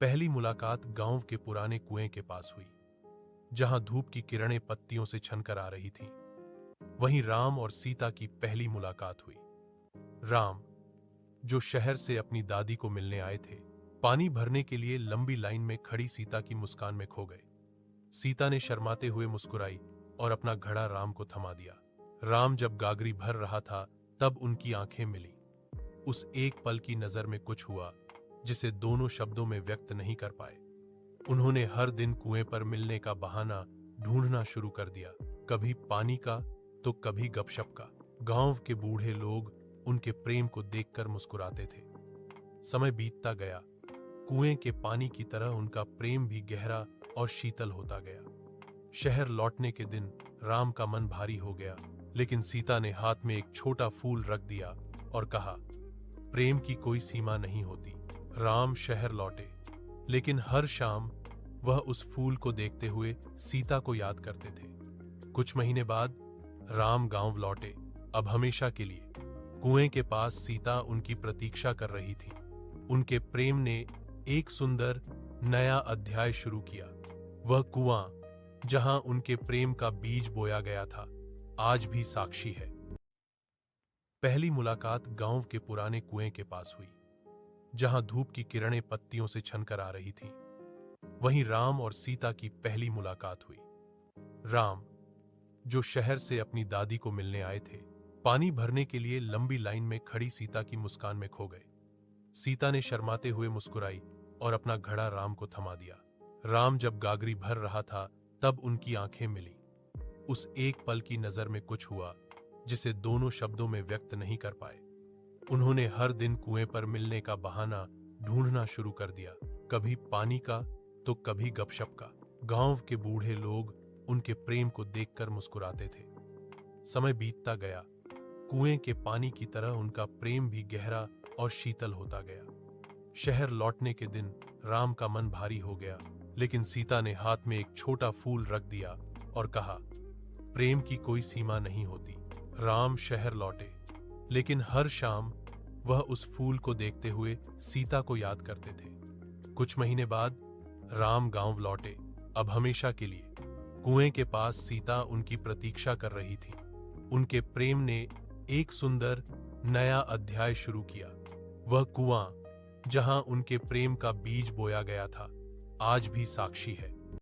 पहली मुलाकात गांव के पुराने कुएं के पास हुई, जहां धूप की किरणें पत्तियों से छनकर आ रही थीं। वहीं राम और सीता की पहली मुलाकात हुई। राम, जो शहर से अपनी दादी को मिलने आए थे, पानी भरने के लिए लंबी लाइन में खड़ी सीता की मुस्कान में खो गए। सीता ने शर्माते हुए मुस्कुराई और अपना घड़ा राम को थमा दिया। राम जब गागरी भर रहा था, तब उनकी आंखें मिली। उस एक पल की नजर में कुछ हुआ जिसे दोनों शब्दों में व्यक्त नहीं कर पाए। उन्होंने हर दिन कुएं पर मिलने का बहाना ढूंढना शुरू कर दिया, कभी पानी का तो कभी गपशप का। गांव के बूढ़े लोग उनके प्रेम को देखकर मुस्कुराते थे। समय बीतता गया, कुएं के पानी की तरह उनका प्रेम भी गहरा और शीतल होता गया। शहर लौटने के दिन राम का मन भारी हो गया, लेकिन सीता ने हाथ में एक छोटा फूल रख दिया और कहा, प्रेम की कोई सीमा नहीं होती। राम शहर लौटे, लेकिन हर शाम वह उस फूल को देखते हुए सीता को याद करते थे। कुछ महीने बाद राम गांव लौटे, अब हमेशा के लिए। कुएं के पास सीता उनकी प्रतीक्षा कर रही थी। उनके प्रेम ने एक सुंदर नया अध्याय शुरू किया। वह कुआं जहां उनके प्रेम का बीज बोया गया था, आज भी साक्षी है। पहली मुलाकात गांव के पुराने कुएं के पास हुई, जहां धूप की किरणें पत्तियों से छनकर आ रही थीं। वहीं राम और सीता की पहली मुलाकात हुई। राम, जो शहर से अपनी दादी को मिलने आए थे, पानी भरने के लिए लंबी लाइन में खड़ी सीता की मुस्कान में खो गए। सीता ने शर्माते हुए मुस्कुराई और अपना घड़ा राम को थमा दिया। राम जब गागरी भर रहा था, तब उनकी आंखें मिली। उस एक पल की नजर में कुछ हुआ जिसे दोनों शब्दों में व्यक्त नहीं कर पाए। उन्होंने हर दिन कुएं पर मिलने का बहाना ढूंढना शुरू कर दिया, कभी पानी का तो कभी गपशप का। गांव के बूढ़े लोग उनके प्रेम को देखकर मुस्कुराते थे। समय बीतता गया, कुएं के पानी की तरह उनका प्रेम भी गहरा और शीतल होता गया। शहर लौटने के दिन राम का मन भारी हो गया, लेकिन सीता ने हाथ में एक छोटा फूल रख दिया और कहा, प्रेम की कोई सीमा नहीं होती। राम शहर लौटे, लेकिन हर शाम वह उस फूल को देखते हुए सीता को याद करते थे। कुछ महीने बाद राम गांव लौटे, अब हमेशा के लिए। कुएं के पास सीता उनकी प्रतीक्षा कर रही थी। उनके प्रेम ने एक सुंदर नया अध्याय शुरू किया। वह कुआं जहां उनके प्रेम का बीज बोया गया था, आज भी साक्षी है।